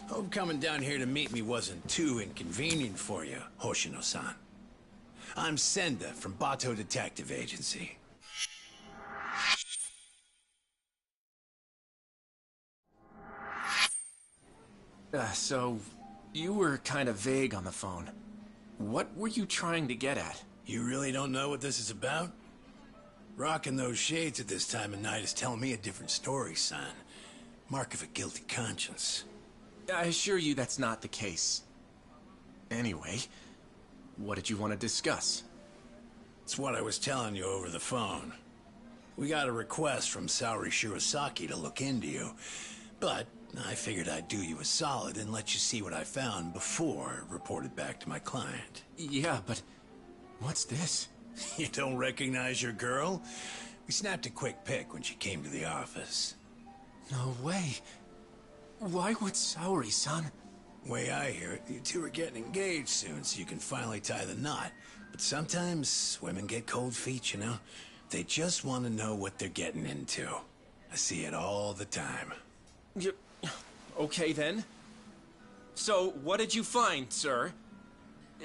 Hope coming down here to meet me wasn't too inconvenient for you, Hoshino-san. I'm Senda from Bato Detective Agency. So, you were kind of vague on the phone. What were you trying to get at? You really don't know what this is about? Rocking those shades at this time of night is telling me a different story, son. Mark of a guilty conscience. I assure you that's not the case. Anyway, what did you want to discuss? It's what I was telling you over the phone. We got a request from Saori Shirosaki to look into you, but I figured I'd do you a solid and let you see what I found before I reported back to my client. Yeah, but what's this? You don't recognize your girl? We snapped a quick pic when she came to the office. No way. Why would Saori-san? Way I hear it, you two are getting engaged soon so you can finally tie the knot. But sometimes women get cold feet, you know? They just want to know what they're getting into. I see it all the time. Okay then. So, what did you find, sir?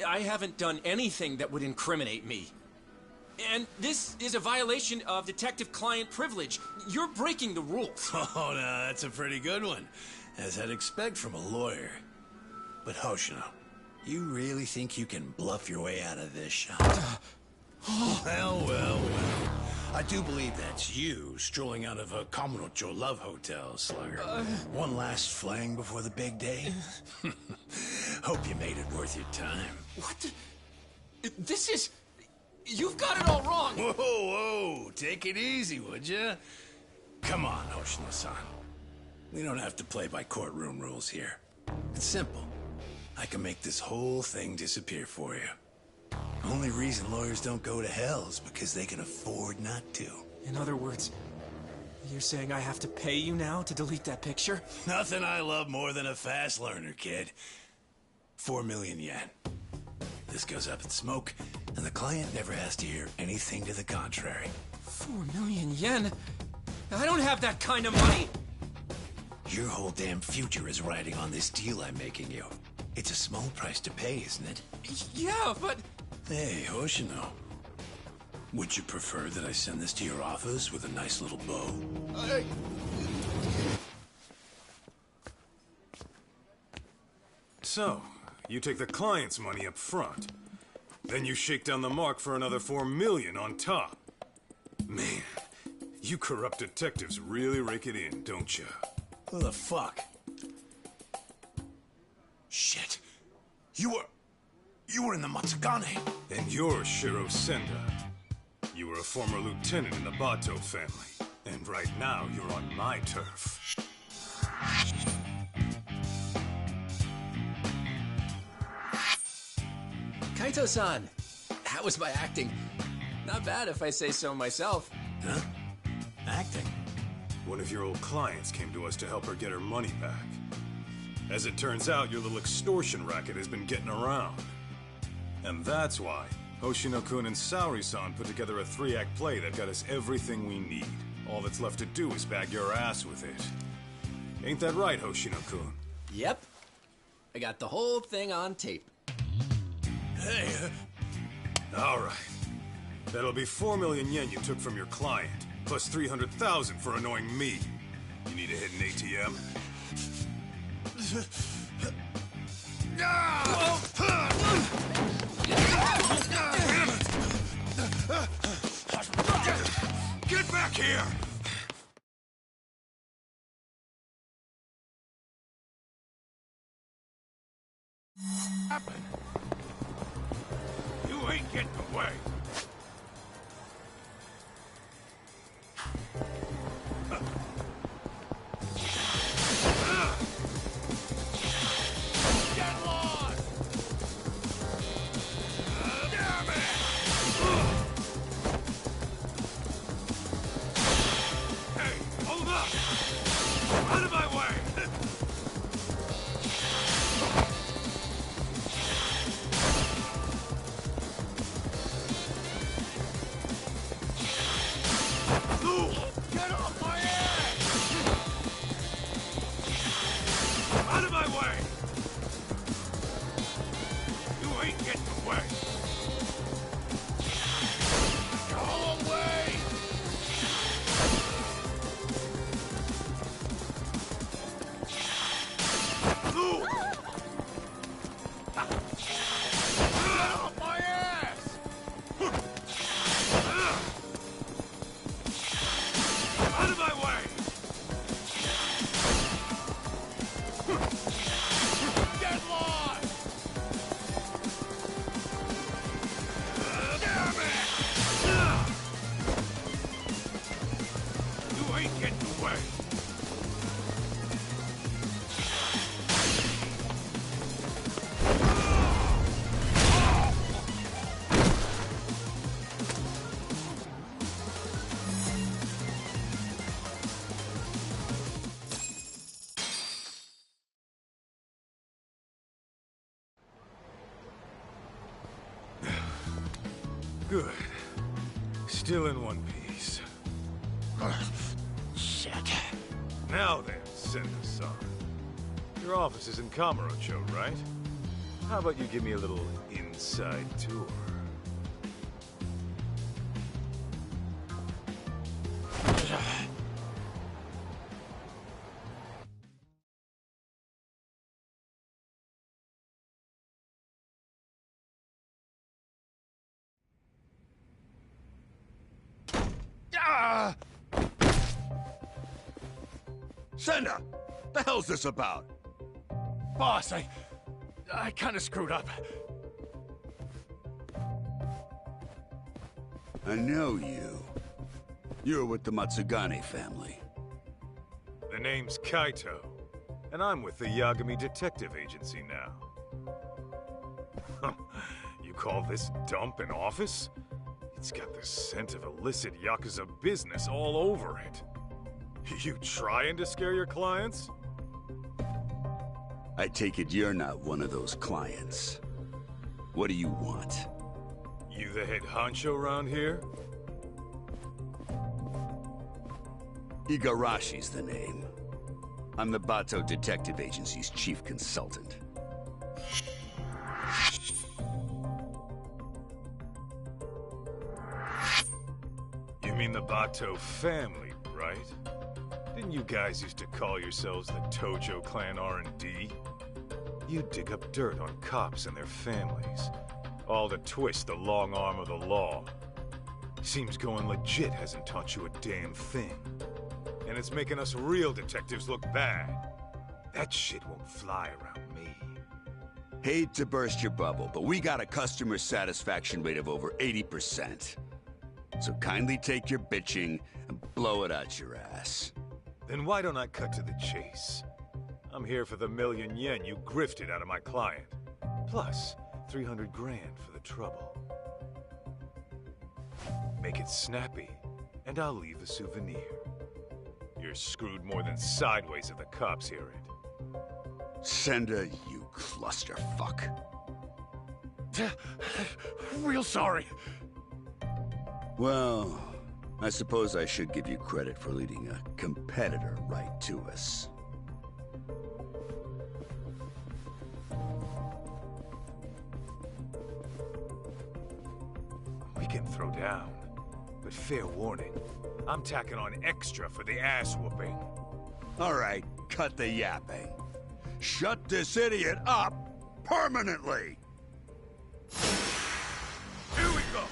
I haven't done anything that would incriminate me. And this is a violation of detective-client privilege. You're breaking the rules. Oh, no, that's a pretty good one, as I'd expect from a lawyer. But Hoshino, you really think you can bluff your way out of this shop? Well. I do believe that's you, strolling out of a Kamurocho love hotel, Slugger. One last fling before the big day? Hope you made it worth your time. What? This is... You've got it all wrong! Whoa, take it easy, would you? Come on, Hoshino-san. We don't have to play by courtroom rules here. It's simple. I can make this whole thing disappear for you. Only reason lawyers don't go to hell is because they can afford not to. In other words, you're saying I have to pay you now to delete that picture? Nothing I love more than a fast learner, kid. 4 million yen. This goes up in smoke, and the client never has to hear anything to the contrary. 4 million yen? I don't have that kind of money! Your whole damn future is riding on this deal I'm making you. It's a small price to pay, isn't it? Yeah, but... Hey, Hoshino. Would you prefer that I send this to your office with a nice little bow? So, you take the client's money up front. Then you shake down the mark for another 4 million on top. Man, you corrupt detectives really rake it in, don't you? Who the fuck? Shit. You were in the Matsugane. And you're Shiro Senda. You were a former lieutenant in the Bato family. And right now, you're on my turf. Kaito-san, how was my acting? Not bad if I say so myself. Huh? Acting? One of your old clients came to us to help her get her money back. As it turns out, your little extortion racket has been getting around. And that's why Hoshino-kun and Saori-san put together a 3-act play that got us everything we need. All that's left to do is bag your ass with it. Ain't that right, Hoshino-kun? Yep. I got the whole thing on tape. Hey, All right. That'll be 4 million yen you took from your client, plus 300,000 for annoying me. You need a hidden ATM? Get back here! happen? You ain't getting away. Get lost! Damn it! Hey, hold up! Out of my way! Get off my ass! Out of my way! You ain't getting away! Go away! Get off my ass! Out of my way! Get lost! Damn it! You ain't getting away! Good. Still in one piece. Shit. Now then, Senda-san. Your office is in Kamurocho, right? How about you give me a little inside tour? Ah! Senda! The hell's this about? Boss, I kind of screwed up. I know you. You're with the Matsugane family. The name's Kaito, and I'm with the Yagami Detective Agency now. You call this dump an office? It's got the scent of illicit Yakuza business all over it. You trying to scare your clients? I take it you're not one of those clients. What do you want? You the head honcho around here? Igarashi's the name. I'm the Bato Detective Agency's chief consultant. You mean the Bato family, right? Didn't you guys used to call yourselves the Tojo Clan R&D? You dig up dirt on cops and their families, all to twist the long arm of the law. Seems going legit hasn't taught you a damn thing. And it's making us real detectives look bad. That shit won't fly around me. Hate to burst your bubble, but we got a customer satisfaction rate of over 80%. So kindly take your bitching and blow it out your ass. Then why don't I cut to the chase? I'm here for the million yen you grifted out of my client. Plus, 300 grand for the trouble. Make it snappy, and I'll leave a souvenir. You're screwed more than sideways if the cops hear it. Senda, you clusterfuck. Real sorry. Well, I suppose I should give you credit for leading a competitor right to us. We can throw down, but fair warning, I'm tacking on extra for the ass whooping. All right, cut the yapping. Shut this idiot up permanently! Here we go!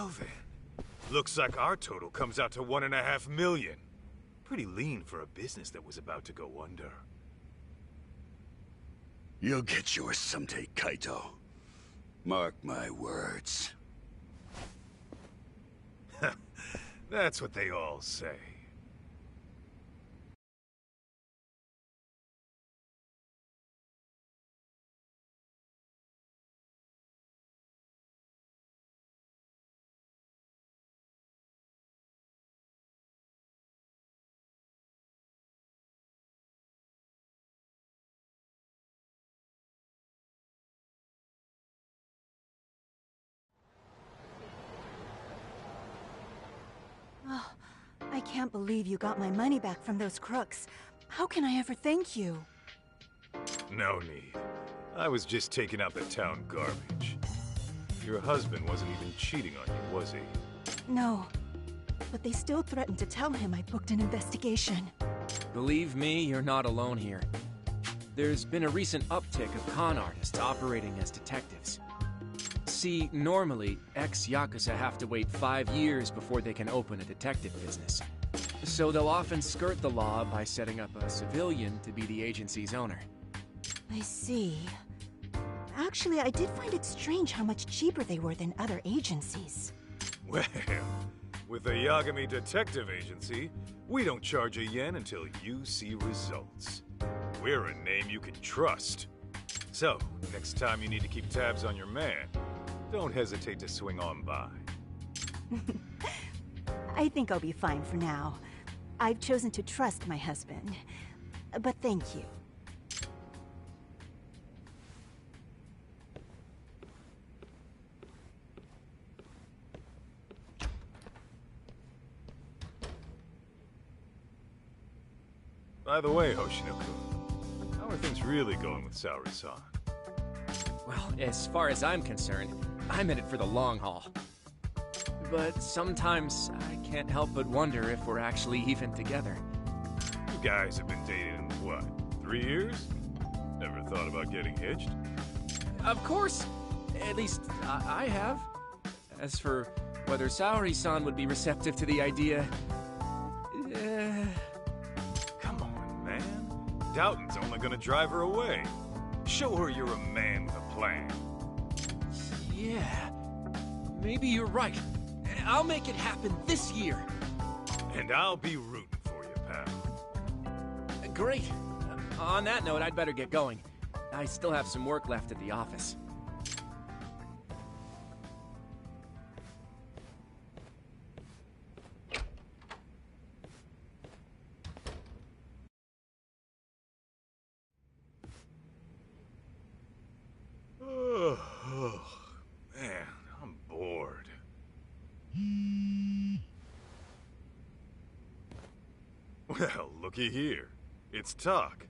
Well then, looks like our total comes out to 1.5 million. Pretty lean for a business that was about to go under. You'll get yours someday, Kaito. Mark my words. That's what they all say. Oh, I can't believe you got my money back from those crooks. How can I ever thank you? No need. I was just taking out the town garbage. Your husband wasn't even cheating on you, was he? No. But they still threatened to tell him I booked an investigation. Believe me, you're not alone here. There's been a recent uptick of con artists operating as detectives. See, normally, ex-Yakuza have to wait 5 years before they can open a detective business. So they'll often skirt the law by setting up a civilian to be the agency's owner. I see. Actually, I did find it strange how much cheaper they were than other agencies. Well, with the Yagami Detective Agency, we don't charge a yen until you see results. We're a name you can trust. So, next time you need to keep tabs on your man, don't hesitate to swing on by. I think I'll be fine for now. I've chosen to trust my husband. But thank you. By the way, Hoshino-kun, how are things really going with Saori-san? Well, as far as I'm concerned, I'm in it for the long haul. But sometimes I can't help but wonder if we're actually even together. You guys have been dating, what, 3 years? Never thought about getting hitched? Of course! At least, I have. As for whether Saori-san would be receptive to the idea... Come on, man. Doubting's only gonna drive her away. Show her you're a man with a plan. Yeah, maybe you're right. I'll make it happen this year. And I'll be rooting for you, pal. Great. On that note, I'd better get going. I still have some work left at the office. Oh, man, I'm bored. Well, looky here. It's talk.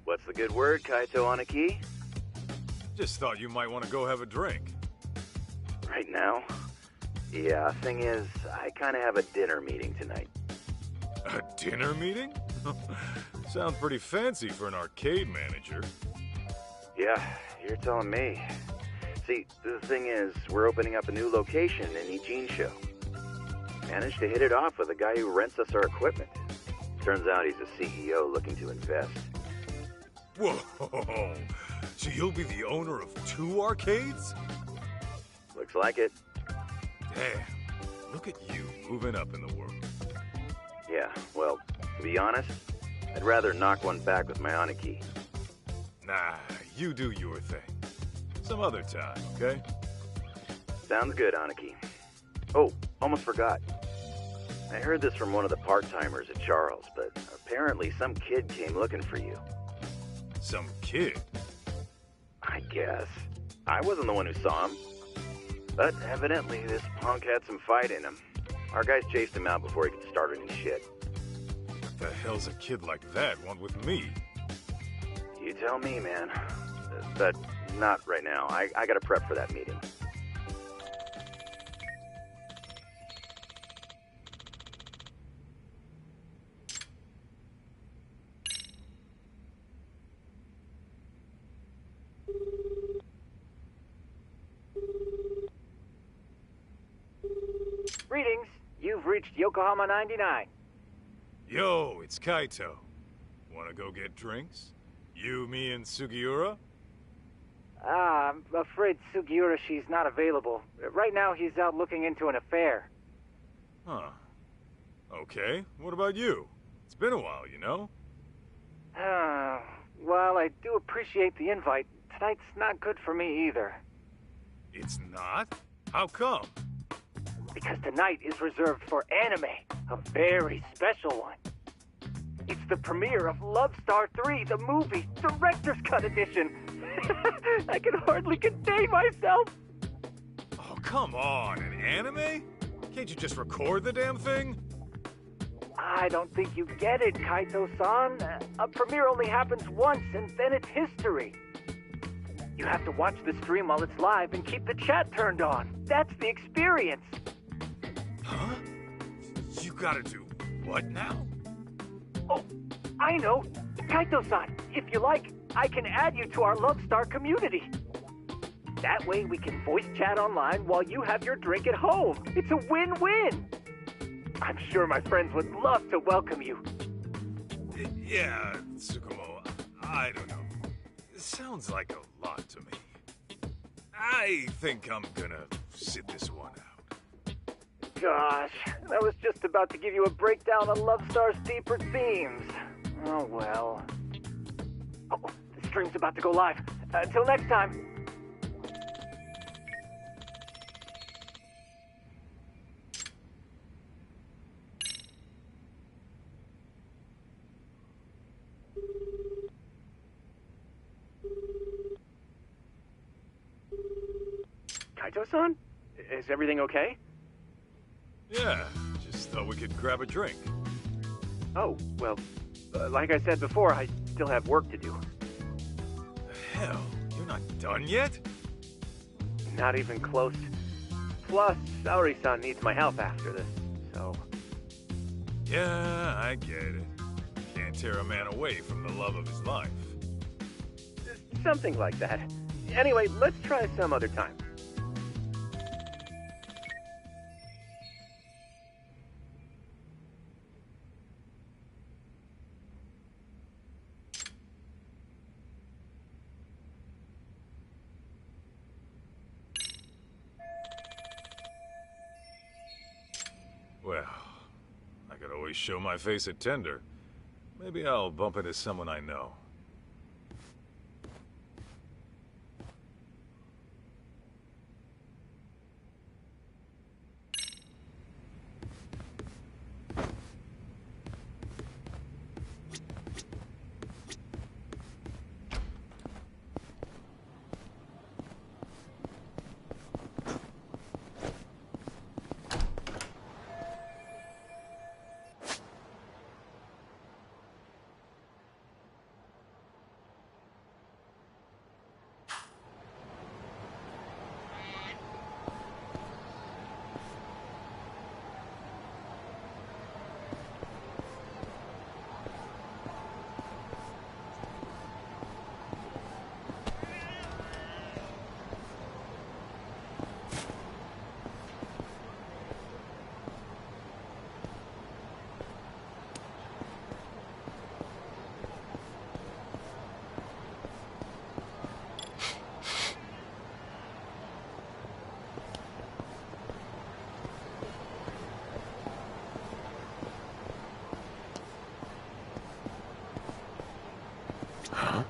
What's the good word, Kaito on a key? Just thought you might want to go have a drink. Right now? Yeah, thing is, I kind of have a dinner meeting tonight. A dinner meeting? Sounds pretty fancy for an arcade manager. Yeah, you're telling me. See, the thing is, we're opening up a new location in Ijincho. Managed to hit it off with a guy who rents us our equipment. Turns out he's a CEO looking to invest. Whoa! So you'll be the owner of 2 arcades? Looks like it. Damn. Look at you moving up in the world. Yeah, well, to be honest, I'd rather knock one back with my Aniki. Nah, you do your thing. Some other time, okay? Sounds good, Aniki. Oh, almost forgot. I heard this from one of the part-timers at Charles, but apparently some kid came looking for you. Some kid? I guess. I wasn't the one who saw him. But evidently this punk had some fight in him. Our guys chased him out before he could start any shit. What the hell's a kid like that want with me? You tell me, man. But not right now. I gotta prep for that meeting. Greetings. You've reached Yokohama 99. Yo, it's Kaito. Wanna go get drinks? You, me, and Sugiura? I'm afraid Sugiura, she's not available. Right now, he's out looking into an affair. Huh. Okay, what about you? It's been a while, you know? Well, I do appreciate the invite. Tonight's not good for me either. It's not? How come? Because tonight is reserved for anime, a very special one. It's the premiere of Love Star 3, the movie, Director's Cut Edition. I can hardly contain myself. Oh, come on, an anime? Can't you just record the damn thing? I don't think you get it, Kaito-san. A premiere only happens once, and then it's history. You have to watch the stream while it's live and keep the chat turned on. That's the experience. Huh? You gotta do what now? Oh, I know. Kaito-san, if you like, I can add you to our Love Star community. That way we can voice chat online while you have your drink at home. It's a win-win. I'm sure my friends would love to welcome you. Yeah, Tsukumo, I don't know. It sounds like a lot to me. I think I'm gonna sit this one out. Gosh, I was just about to give you a breakdown on Love Star's deeper themes. Oh, well. Oh, the stream's about to go live. Until next time. Kaito-san? Is everything okay? Yeah, just thought we could grab a drink. Oh, well, like I said before, I still have work to do. Hell, you're not done yet? Not even close. Plus, Saori-san needs my help after this, so... Yeah, I get it. Can't tear a man away from the love of his life. Something like that. Anyway, let's try some other time. Well, I could always show my face at Tender. Maybe I'll bump into someone I know. Huh?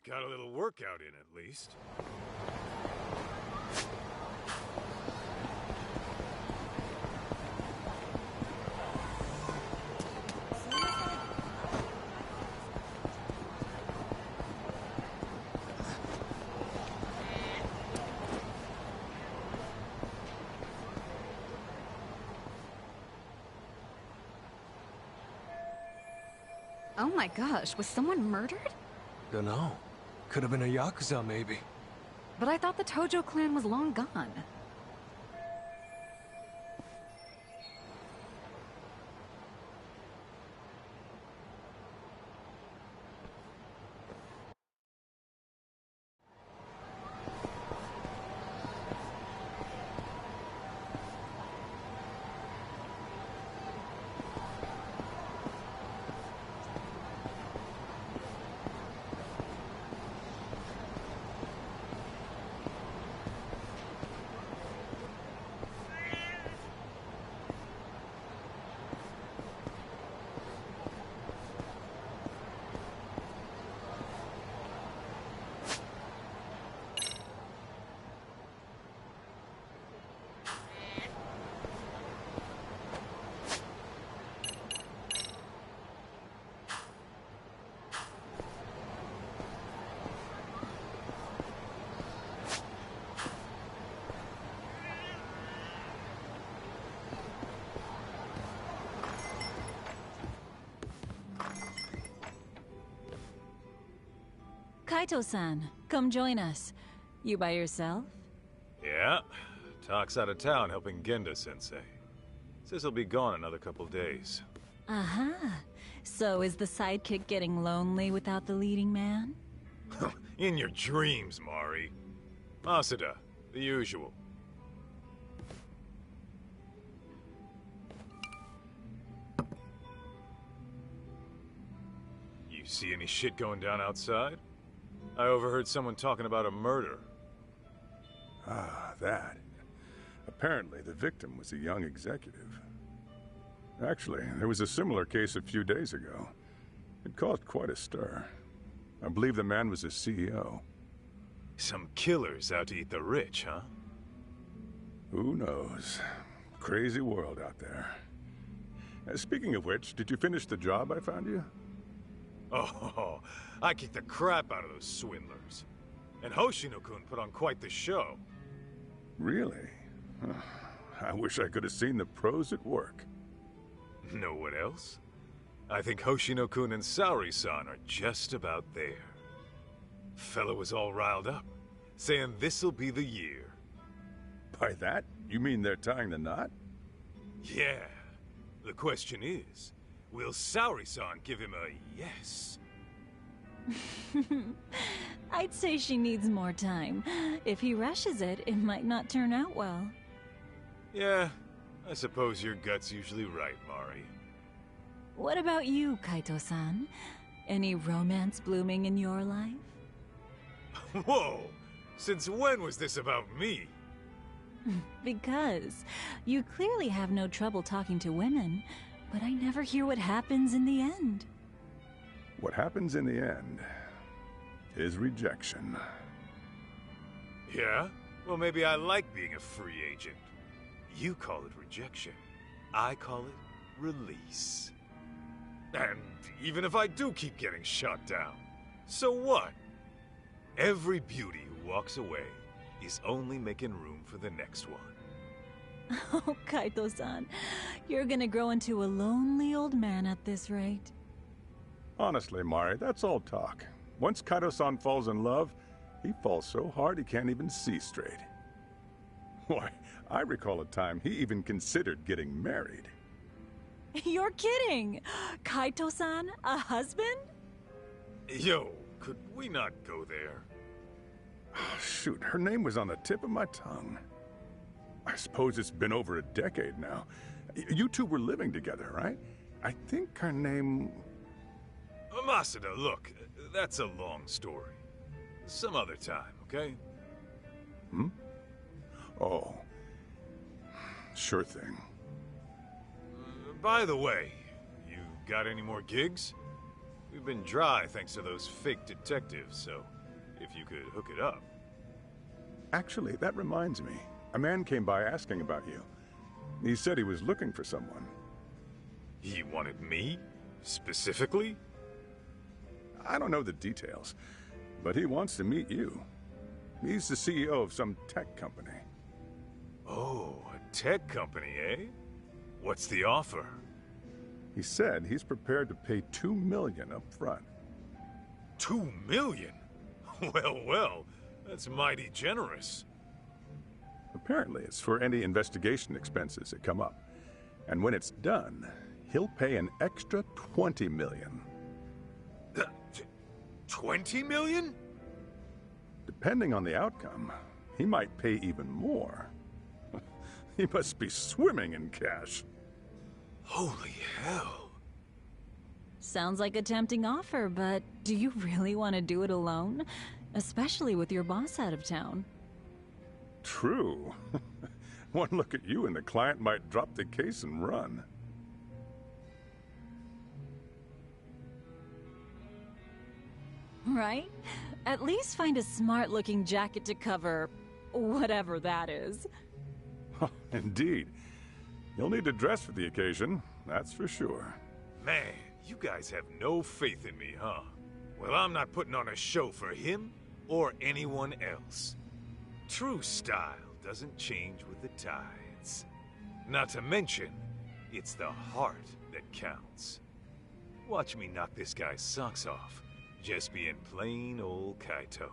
Got a little workout in, at least. Oh my gosh, was someone murdered? Dunno. Could have been a Yakuza, maybe. But I thought the Tojo clan was long gone. Kaito-san, come join us. You by yourself? Yeah. Talk's out of town helping Genda-sensei. Says he'll be gone another couple days. Aha. So is the sidekick getting lonely without the leading man? In your dreams, Mari. Masuda, the usual. You see any shit going down outside? I overheard someone talking about a murder. Ah, that. Apparently, the victim was a young executive. Actually, there was a similar case a few days ago. It caused quite a stir. I believe the man was a CEO. Some killers out to eat the rich, huh? Who knows? Crazy world out there. Speaking of which, did you finish the job I found you? Oh, I kicked the crap out of those swindlers. And Hoshino-kun put on quite the show. Really? I wish I could have seen the pros at work. Know what else? I think Hoshino-kun and Saori-san are just about there. Fella was all riled up, saying this'll be the year. By that, you mean they're tying the knot? Yeah. The question is, will Saori-san give him a yes? I'd say she needs more time. If he rushes it, it might not turn out well. Yeah, I suppose your gut's usually right, Mari. What about you, Kaito-san? Any romance blooming in your life? Whoa! Since when was this about me? Because you clearly have no trouble talking to women, but I never hear what happens in the end. What happens in the end is rejection. Yeah? Well, maybe I like being a free agent. You call it rejection. I call it release. And even if I do keep getting shot down, so what? Every beauty who walks away is only making room for the next one. Oh, Kaito-san, you're gonna grow into a lonely old man at this rate. Honestly, Mari, that's all talk. Once Kaito-san falls in love, he falls so hard he can't even see straight. Why, I recall a time he even considered getting married. You're kidding! Kaito-san, a husband? Yo, could we not go there? Shoot, her name was on the tip of my tongue. I suppose it's been over a decade now. You two were living together, right? I think her name... Masuda, look, that's a long story. Some other time, okay? Hmm? Oh. Sure thing. By the way, you got any more gigs? We've been dry thanks to those fake detectives, so if you could hook it up. Actually, that reminds me. A man came by asking about you. He said he was looking for someone. He wanted me? Specifically? I don't know the details, but he wants to meet you. He's the CEO of some tech company. Oh, a tech company, eh? What's the offer? He said he's prepared to pay $2 million up front. $2 million? Well, well, that's mighty generous. Apparently, it's for any investigation expenses that come up. And when it's done, he'll pay an extra $20 million. 20 million? Depending on the outcome, he might pay even more. He must be swimming in cash. Holy hell. Sounds like a tempting offer, but do you really want to do it alone? Especially with your boss out of town. True. One look at you and the client might drop the case and run. Right? At least find a smart-looking jacket to cover whatever that is. Indeed. You'll need to dress for the occasion, that's for sure. Man, you guys have no faith in me, huh? Well, I'm not putting on a show for him or anyone else. True style doesn't change with the tides. Not to mention, it's the heart that counts. Watch me knock this guy's socks off, just being plain old Kaito.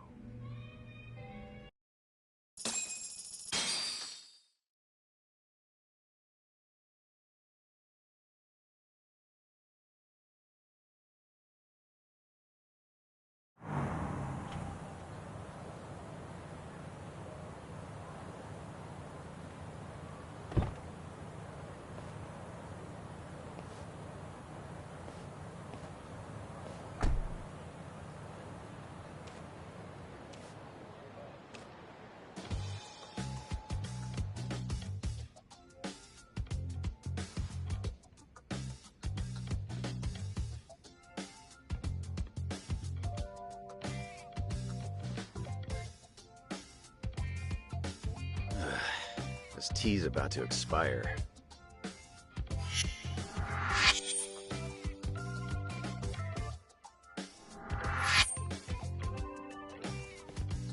This tea's about to expire.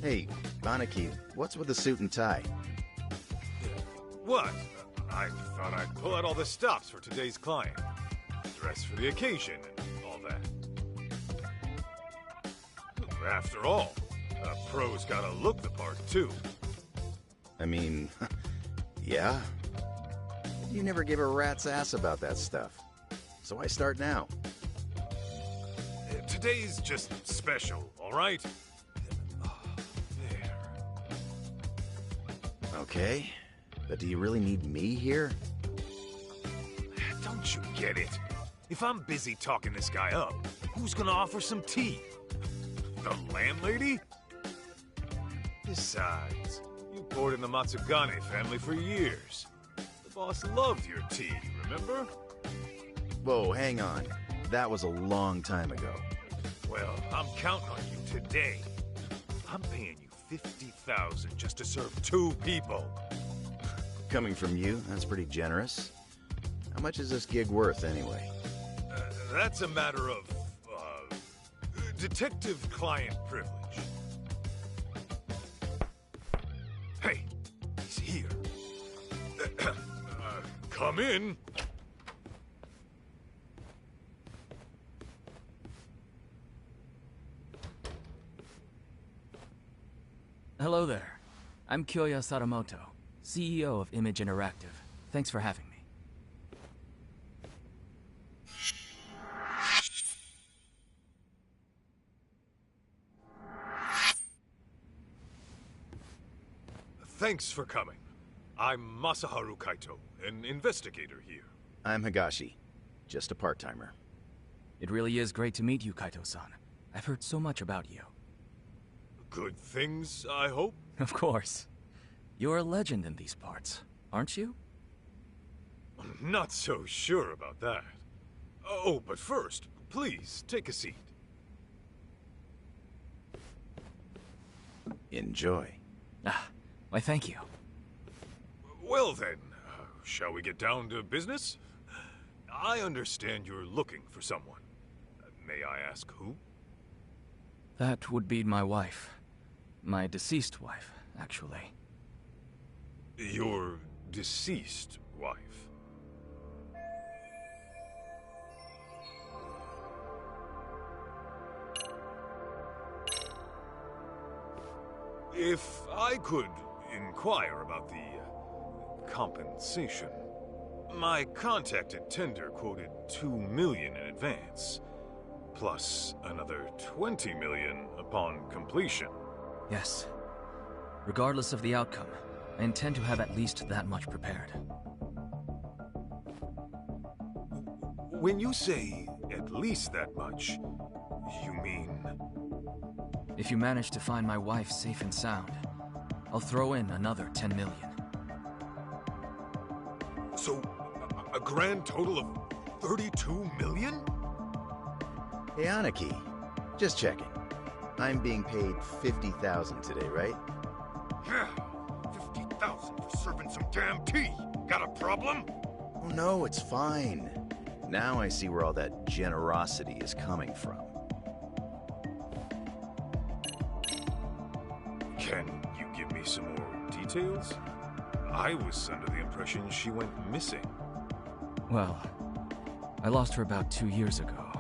Hey, Banaki, what's with the suit and tie? What? I thought I'd pull out all the stops for today's client. Dress for the occasion and all that. After all, a pro's gotta look the part, too. I mean, yeah. You never give a rat's ass about that stuff. So I start now. Today's just special, all right? There. Okay, but do you really need me here? Don't you get it? If I'm busy talking this guy up, who's gonna offer some tea? The landlady? Besides, you poured in the Matsugane family for years. The boss loved your tea, remember? Whoa, hang on. That was a long time ago. Well, I'm counting on you today. I'm paying you 50,000 just to serve 2 people. Coming from you, that's pretty generous. How much is this gig worth, anyway? That's a matter of, detective-client privilege. Hey, he's here. Come in. Hello there. I'm Kyoya Sadamoto, CEO of Image Interactive. Thanks for having me. Thanks for coming. I'm Masaharu Kaito, an investigator here. I'm Higashi, just a part-timer. It really is great to meet you, Kaito-san. I've heard so much about you. Good things, I hope? Of course. You're a legend in these parts, aren't you? I'm not so sure about that. Oh, but first, please, take a seat. Enjoy. Ah, why thank you. Well then, shall we get down to business? I understand you're looking for someone. May I ask who? That would be my wife. My deceased wife, actually. Your deceased wife? If I could inquire about the compensation. My contacted tender quoted $2 million in advance, plus another $20 million upon completion. Yes. Regardless of the outcome, I intend to have at least that much prepared. When you say at least that much, you mean... If you manage to find my wife safe and sound, I'll throw in another 10 million. So, a grand total of 32 million? Hey, Aniki, just checking. I'm being paid 50,000 today, right? Yeah, 50,000 for serving some damn tea. Got a problem? Oh no, it's fine. Now I see where all that generosity is coming from. Can you give me some more details? I was under the impression she went missing. Well, I lost her about 2 years ago.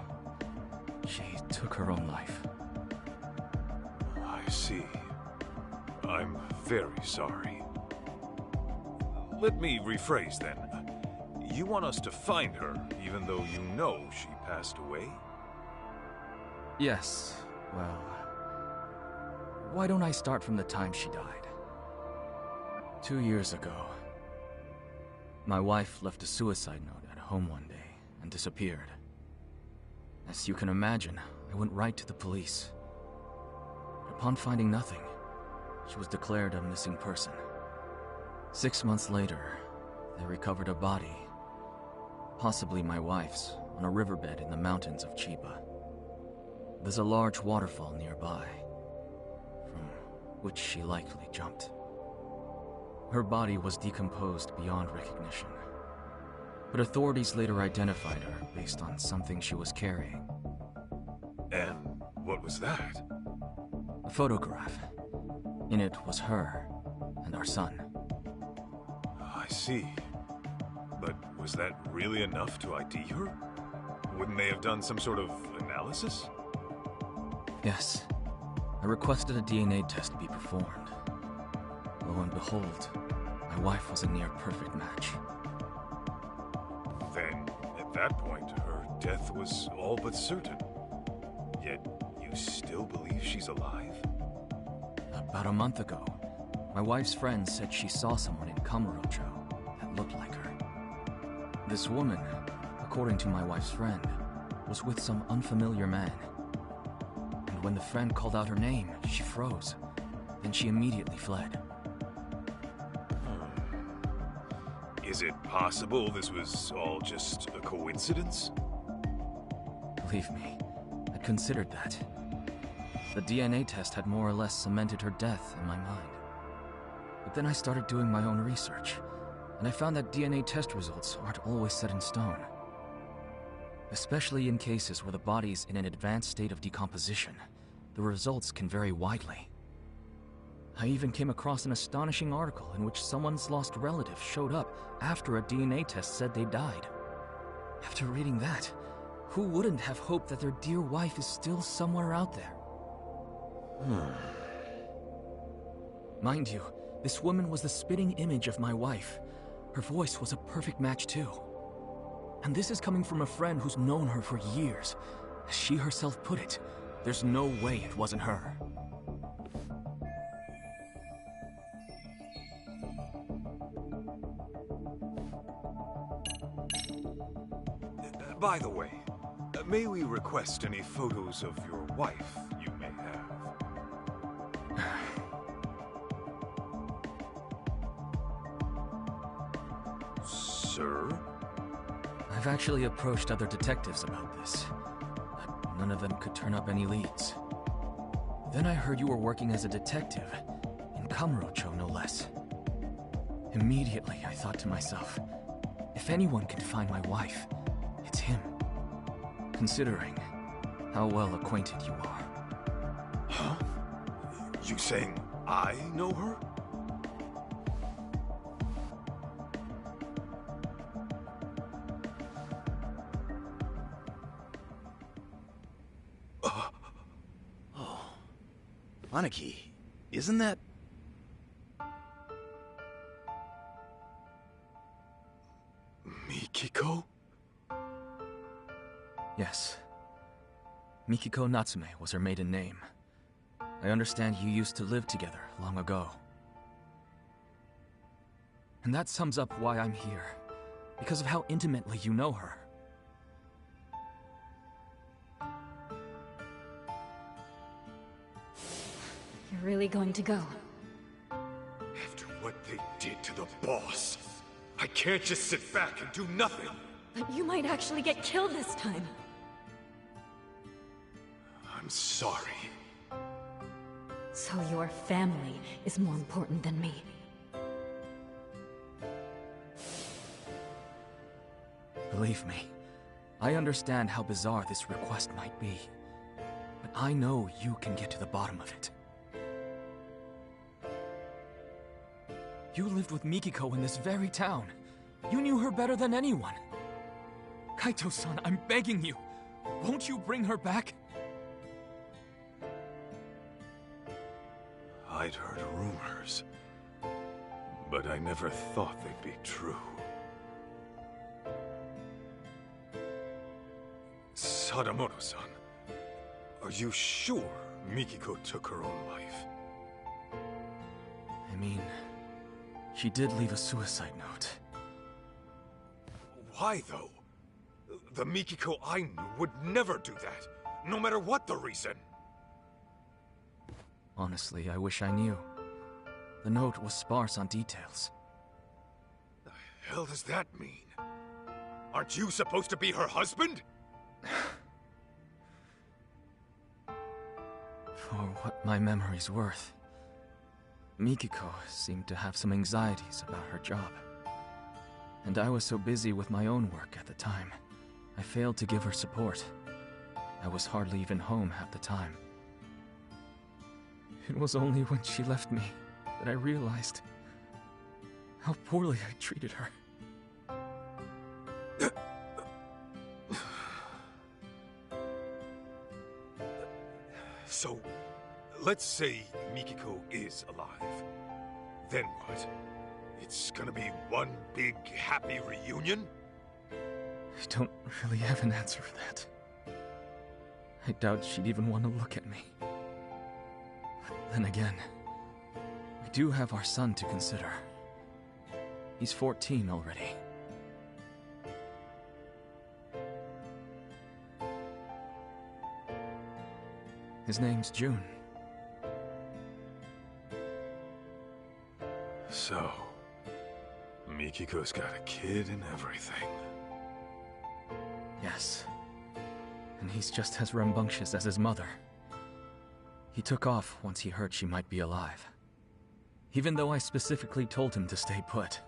She took her own life. I see. I'm very sorry. Let me rephrase then. You want us to find her, even though you know she passed away? Yes, well... Why don't I start from the time she died? 2 years ago, my wife left a suicide note at home one day and disappeared. As you can imagine, I went right to the police. Upon finding nothing, she was declared a missing person. 6 months later, they recovered a body, possibly my wife's, on a riverbed in the mountains of Chiba. There's a large waterfall nearby, from which she likely jumped. Her body was decomposed beyond recognition, but authorities later identified her based on something she was carrying. And what was that? A photograph. In it was her and our son. I see. But was that really enough to ID her? Wouldn't they have done some sort of analysis? Yes. I requested a DNA test be performed. Lo and behold, my wife was a near-perfect match. Then, at that point, her death was all but certain. Yet, you still believe she's alive? About a month ago, my wife's friend said she saw someone in Kamurocho that looked like her. This woman, according to my wife's friend, was with some unfamiliar man. And when the friend called out her name, she froze, Then she immediately fled. Is it possible this was all just a coincidence? Believe me, I considered that. The DNA test had more or less cemented her death in my mind. But then I started doing my own research, and I found that DNA test results aren't always set in stone. Especially in cases where the body's in an advanced state of decomposition, the results can vary widely. I even came across an astonishing article in which someone's lost relative showed up after a DNA test said they died. After reading that, who wouldn't have hoped that their dear wife is still somewhere out there? Mind you, this woman was the spitting image of my wife. Her voice was a perfect match too. And this is coming from a friend who's known her for years. As she herself put it, there's no way it wasn't her. By the way, may we request any photos of your wife you may have? Sir? I've actually approached other detectives about this, but none of them could turn up any leads. Then I heard you were working as a detective, in Kamurocho no less. Immediately I thought to myself, if anyone can find my wife, it's him. Considering how well acquainted you are. Huh? You saying I know her? Aniki, isn't that... Mikiko? Yes. Mikiko Natsume was her maiden name. I understand you used to live together long ago. And that sums up why I'm here. Because of how intimately you know her. You're really going to go? After what they did to the boss, I can't just sit back and do nothing. But you might actually get killed this time. I'm sorry. So your family is more important than me. Believe me, I understand how bizarre this request might be. But I know you can get to the bottom of it. You lived with Mikiko in this very town. You knew her better than anyone. Kaito-san, I'm begging you. Won't you bring her back? I'd heard rumors, but I never thought they'd be true. Sadamoto-san, are you sure Mikiko took her own life? I mean, she did leave a suicide note. Why, though? The Mikiko I knew would never do that, no matter what the reason. Honestly, I wish I knew. The note was sparse on details. The hell does that mean? Aren't you supposed to be her husband? For what my memory's worth, Mikiko seemed to have some anxieties about her job. And I was so busy with my own work at the time, I failed to give her support. I was hardly even home half the time. It was only when she left me that I realized how poorly I treated her. So, let's say Mikiko is alive. Then what? It's gonna be one big happy reunion? I don't really have an answer for that. I doubt she'd even want to look at me. But then again, we do have our son to consider. He's 14 already. His name's June. So, Mikiko's got a kid and everything. Yes. And he's just as rambunctious as his mother. He took off once he heard she might be alive. Even though I specifically told him to stay put.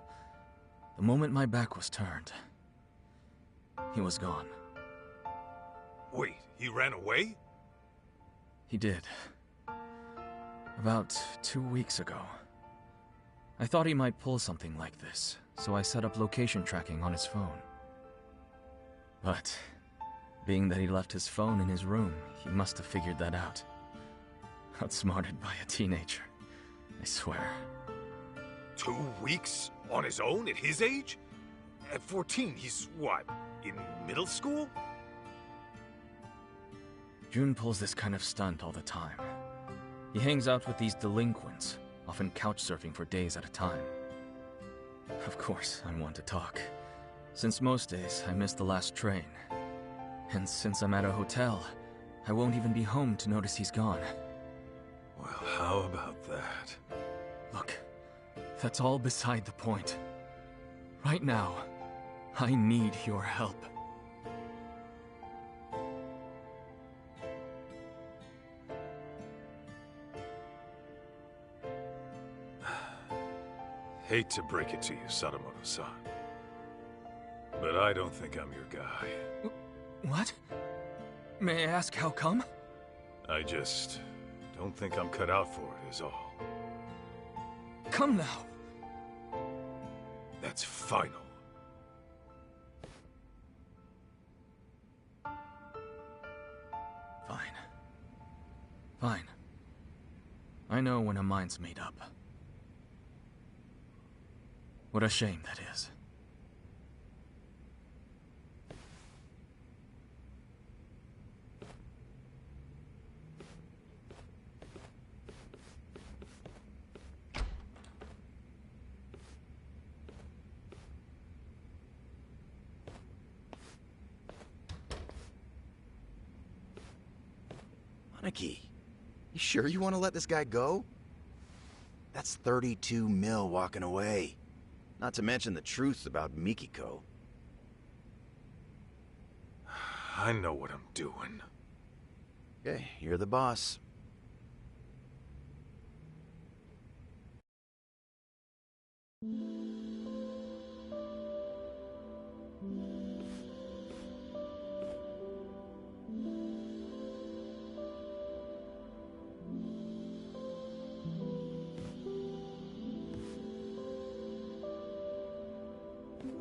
The moment my back was turned, he was gone. Wait, he ran away? He did. About 2 weeks ago. I thought he might pull something like this, so I set up location tracking on his phone. But, being that he left his phone in his room, he must have figured that out. Outsmarted by a teenager, I swear. 2 weeks on his own at his age? At 14, he's what, in middle school? Jun pulls this kind of stunt all the time. He hangs out with these delinquents, often couch surfing for days at a time. Of course, I'm one to talk, since most days I miss the last train. And since I'm at a hotel, I won't even be home to notice he's gone. Well, how about that? Look, that's all beside the point. Right now, I need your help. Hate to break it to you, Sadamoto-san, but I don't think I'm your guy. What? May I ask how come? I just don't think I'm cut out for it, is all. Come now. That's final. Fine. Fine. I know when a mind's made up. What a shame that is. Aniki, you sure you want to let this guy go? That's 32 mil walking away. Not to mention the truth about Mikiko. I know what I'm doing. Okay, you're the boss.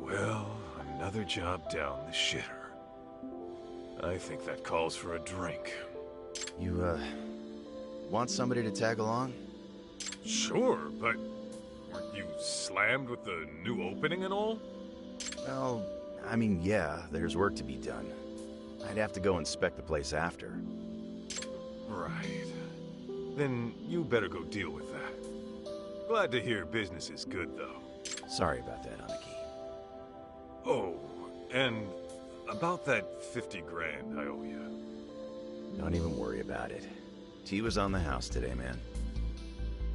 Well, another job down the shitter. I think that calls for a drink. You, want somebody to tag along? Sure, but weren't you slammed with the new opening and all? Well, I mean, yeah, there's work to be done. I'd have to go inspect the place after. Right. Then you better go deal with that. Glad to hear business is good, though. Sorry about that, Aniki. Oh, and about that 50 grand I owe you. Don't even worry about it. Tea was on the house today, man.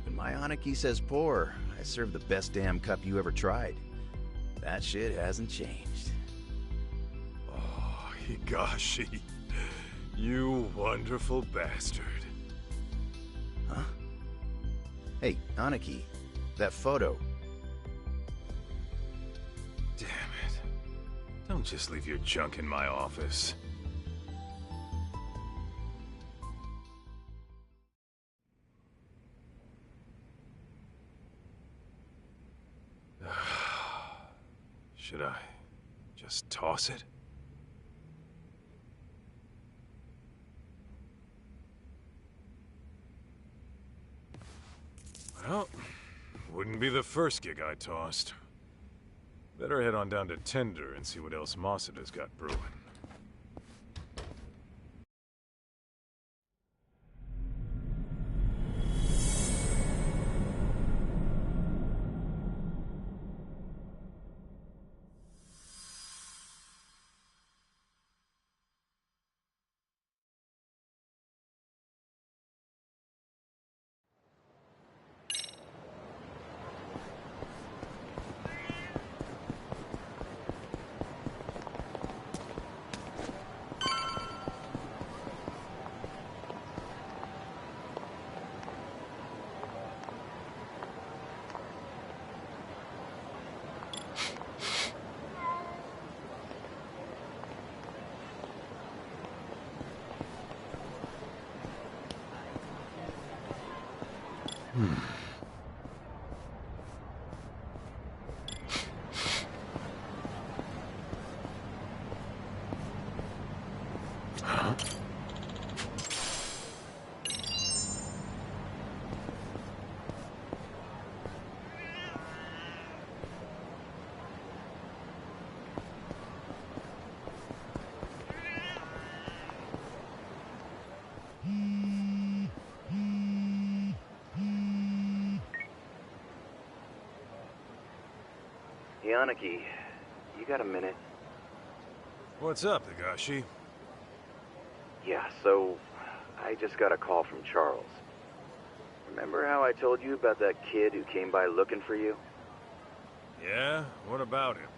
When my Aniki says pour, I serve the best damn cup you ever tried. That shit hasn't changed. Oh, Higashi. You wonderful bastard. Huh? Hey, Aniki, that photo. Damn it. Don't just leave your junk in my office. Should I just toss it? Well, wouldn't be the first gig I tossed. Better head on down to Tender and see what else Masuda's got brewing. Hey, Aniki, you got a minute? What's up, Higashi? Yeah, so I just got a call from Charles. Remember how I told you about that kid who came by looking for you? Yeah? What about him?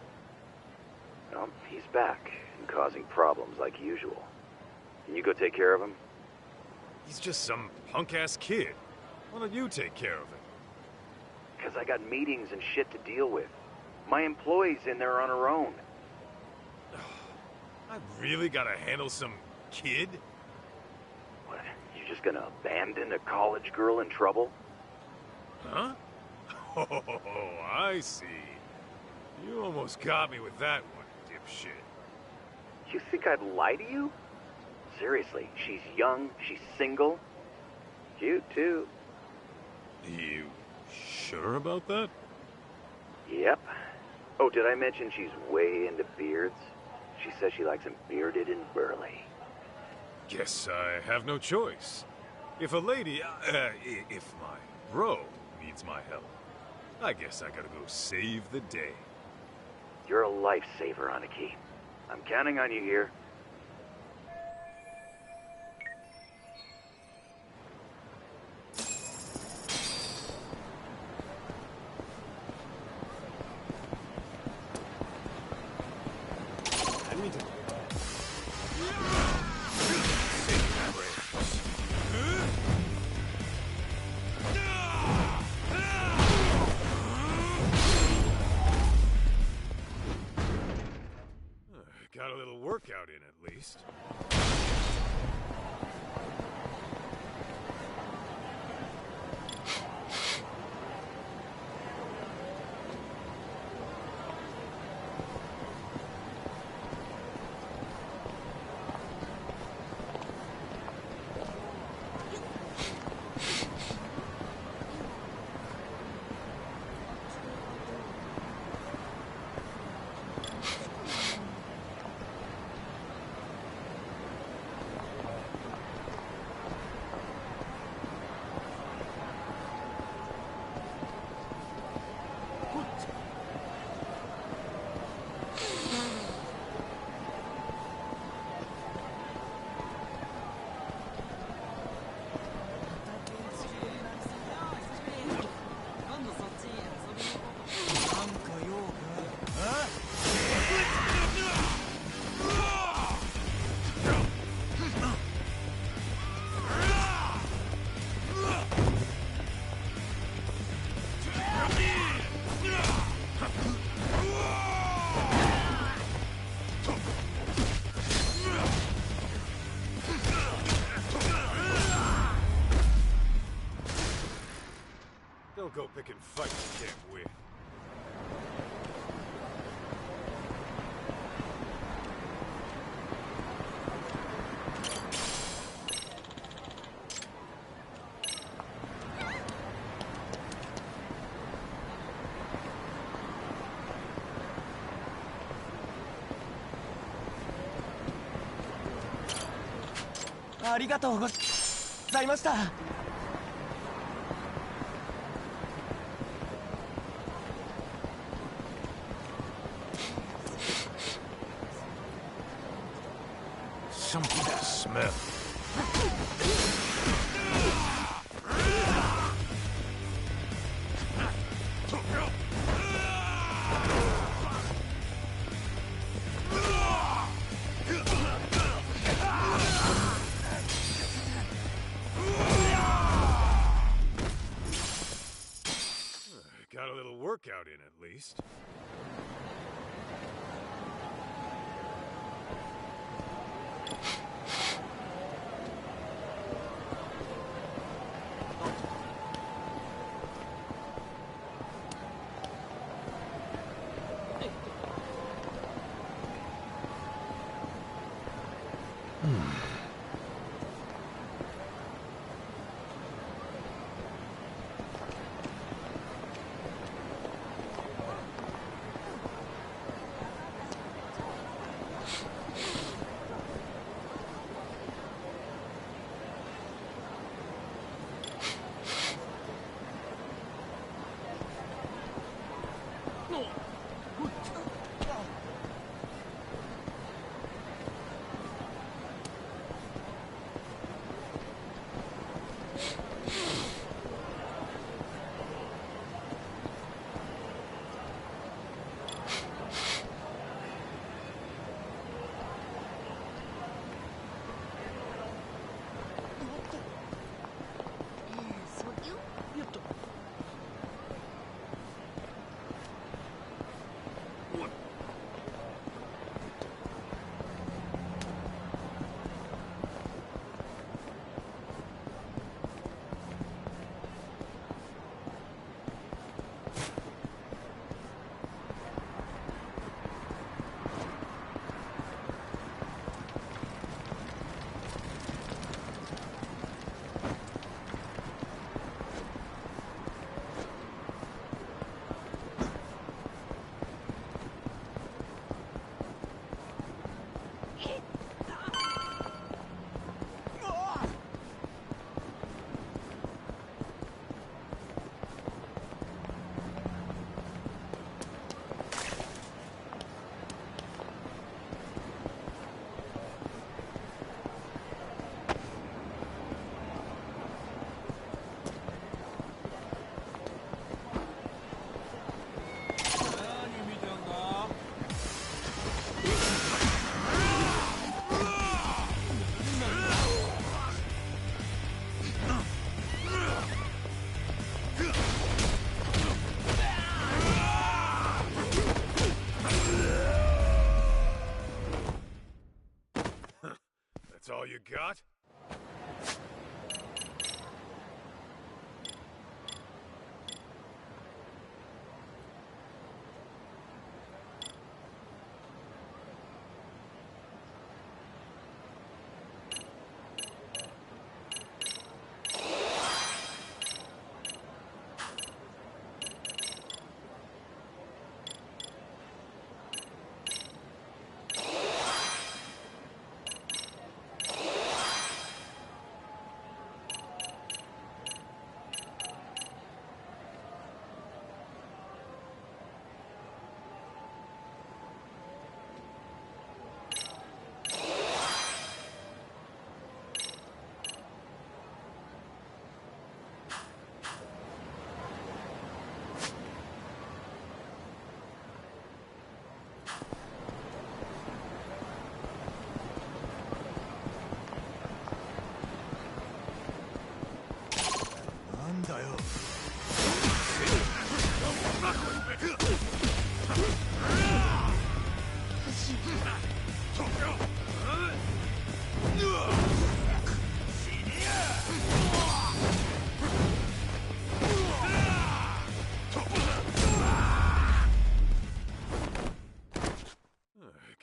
Well, he's back and causing problems like usual. Can you go take care of him? He's just some punk-ass kid. Why don't you take care of him? Because I got meetings and shit to deal with. My employee's in there on her own. I really gotta handle some kid? What, you just gonna abandon a college girl in trouble? Huh? Oh, I see. You almost got me with that one, dipshit. You think I'd lie to you? Seriously, she's young, she's single. Cute, too. You sure about that? Yep. Oh, did I mention she's way into beards? She says she likes them bearded and burly. Guess I have no choice. If a lady, if my bro needs my help, I guess I gotta go save the day. You're a lifesaver, Aniki. I'm counting on you here. Got a little workout in at least. Don't go picking fights you can't win. Something to smell. Got a little workout in at least. got?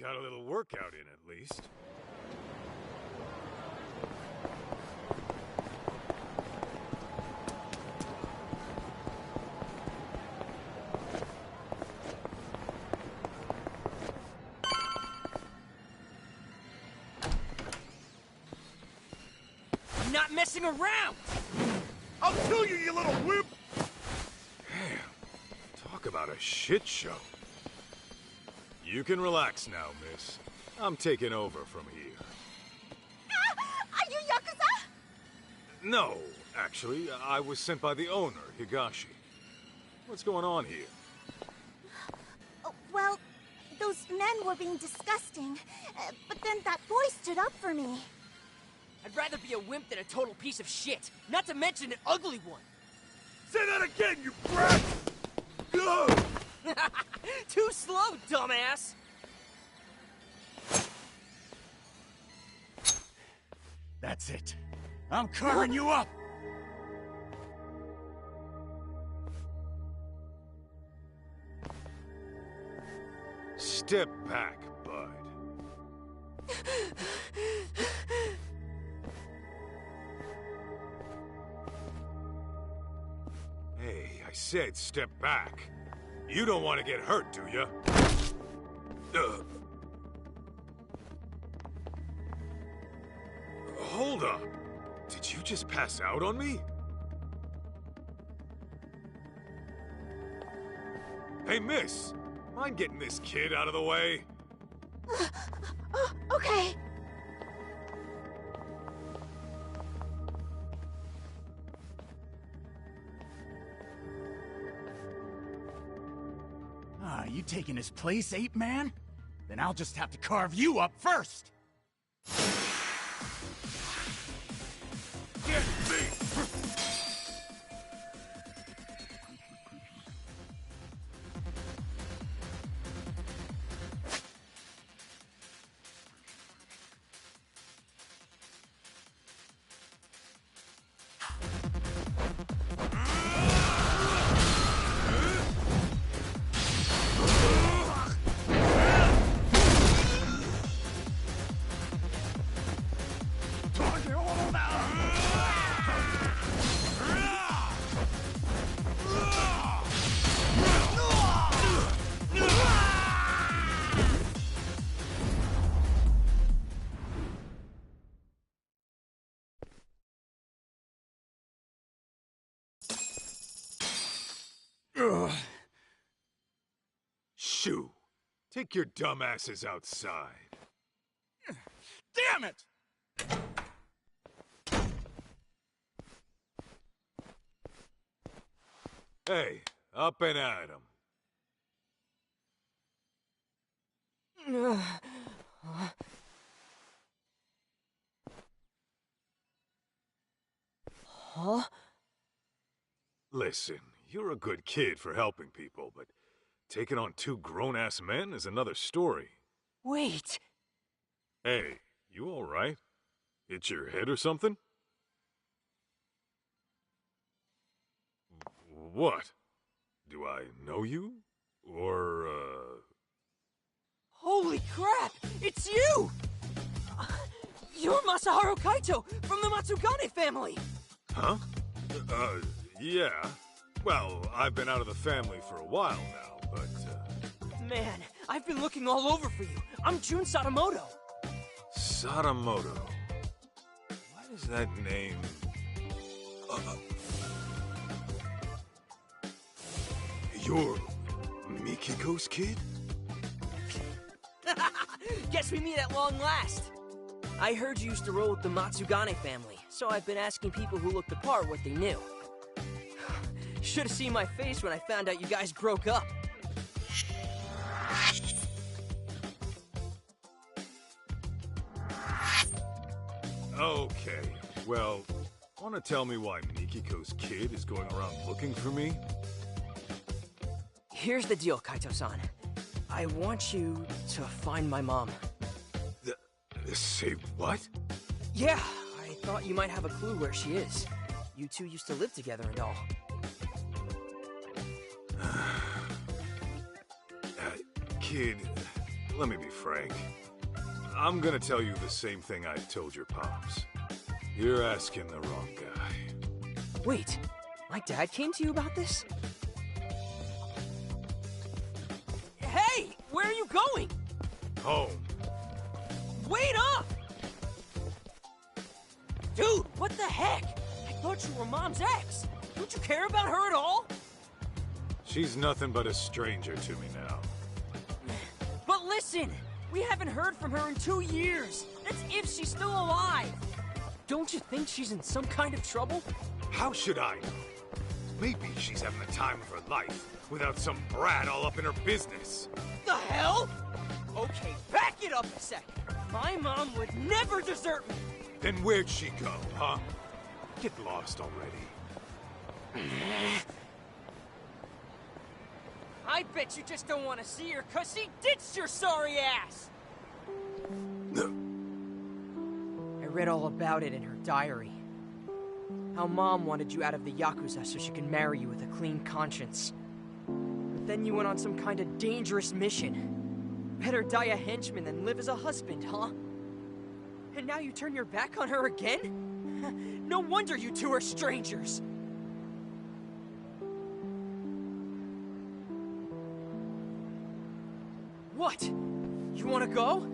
Got a little workout in at least. I'm not messing around! I'll kill you, you little wimp! Damn. Talk about a shit show. You can relax now, miss. I'm taking over from here. Are you Yakuza? No, actually, I was sent by the owner, Higashi. What's going on here? Oh, well, those men were being disgusting, but then that boy stood up for me. I'd rather be a wimp than a total piece of shit, not to mention an ugly one. Say that again, you brat! Ugh! Too slow, dumbass! That's it. I'm carving you up! Step back, bud. Hey, I said step back. You don't want to get hurt, do you? Hold up. Did you just pass out on me? Hey, miss. Mind getting this kid out of the way? Okay. Ah, you taking his place, ape man? Then I'll just have to carve you up first! Get me! Shoo! Take your dumbasses outside. Damn it! Hey, up and at 'em. Huh? Listen, you're a good kid for helping people, but taking on two grown-ass men is another story. Wait. Hey, you all right? Hit your head or something? What? Do I know you? Or, Holy crap! It's you! You're Masaharu Kaito from the Matsugane family! Huh? Yeah. Well, I've been out of the family for a while now, but, Man, I've been looking all over for you. I'm Jun Sadamoto. Sadamoto. Why does that name... You're Mikiko's kid? Guess we meet at long last. I heard you used to roll with the Matsugane family, so I've been asking people who looked the part what they knew. Should have seen my face when I found out you guys broke up. Okay, well, wanna tell me why Mikiko's kid is going around looking for me? Here's the deal, Kaito-san. I want you to find my mom. Say what? Yeah, I thought you might have a clue where she is. You two used to live together and all. Kid, let me be frank. I'm gonna tell you the same thing I told your pops. You're asking the wrong guy. Wait, my dad came to you about this? Hey, where are you going? Home. Wait up! Dude, what the heck? I thought you were Mom's ex. Don't you care about her at all? She's nothing but a stranger to me now. But listen, we haven't heard from her in 2 years. That's if she's still alive. Don't you think she's in some kind of trouble? How should I know? Maybe she's having the time of her life without some brat all up in her business. The hell? Okay, back it up a second. My mom would never desert me. Then where'd she go, huh? Get lost already. I bet you just don't want to see her because she ditched your sorry ass! I read all about it in her diary. How Mom wanted you out of the Yakuza so she can marry you with a clean conscience. But then you went on some kind of dangerous mission. Better die a henchman than live as a husband, huh? And now you turn your back on her again? No wonder you two are strangers! What? You wanna go?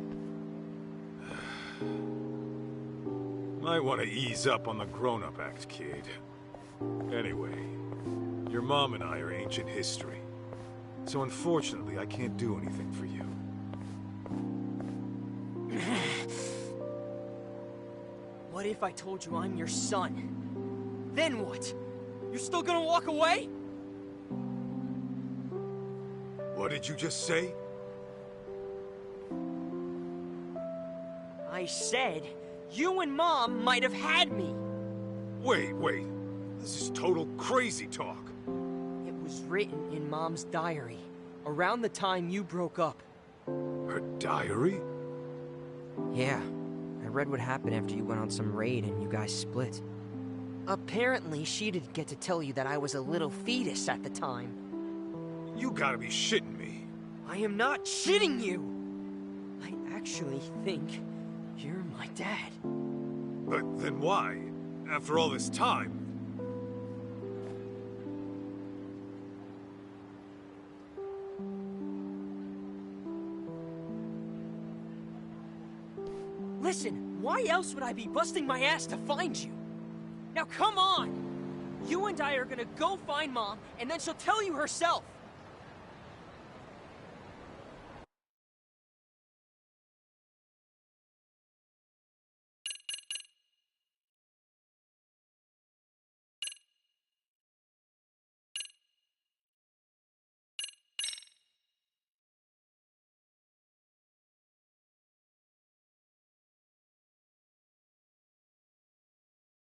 Might want to ease up on the grown-up act, kid. Anyway, your mom and I are ancient history. So unfortunately, I can't do anything for you. What if I told you I'm your son? Then what? You're still gonna walk away? What did you just say? I said, you and Mom might have had me. Wait. This is total crazy talk. It was written in Mom's diary, around the time you broke up. Her diary? Yeah. I read what happened after you went on some raid and you guys split. Apparently, she didn't get to tell you that I was a little fetus at the time. You gotta be shitting me. I am not shitting you! I actually think you're my dad. But then why? After all this time? Listen, why else would I be busting my ass to find you? Now come on! You and I are gonna go find Mom, and then she'll tell you herself.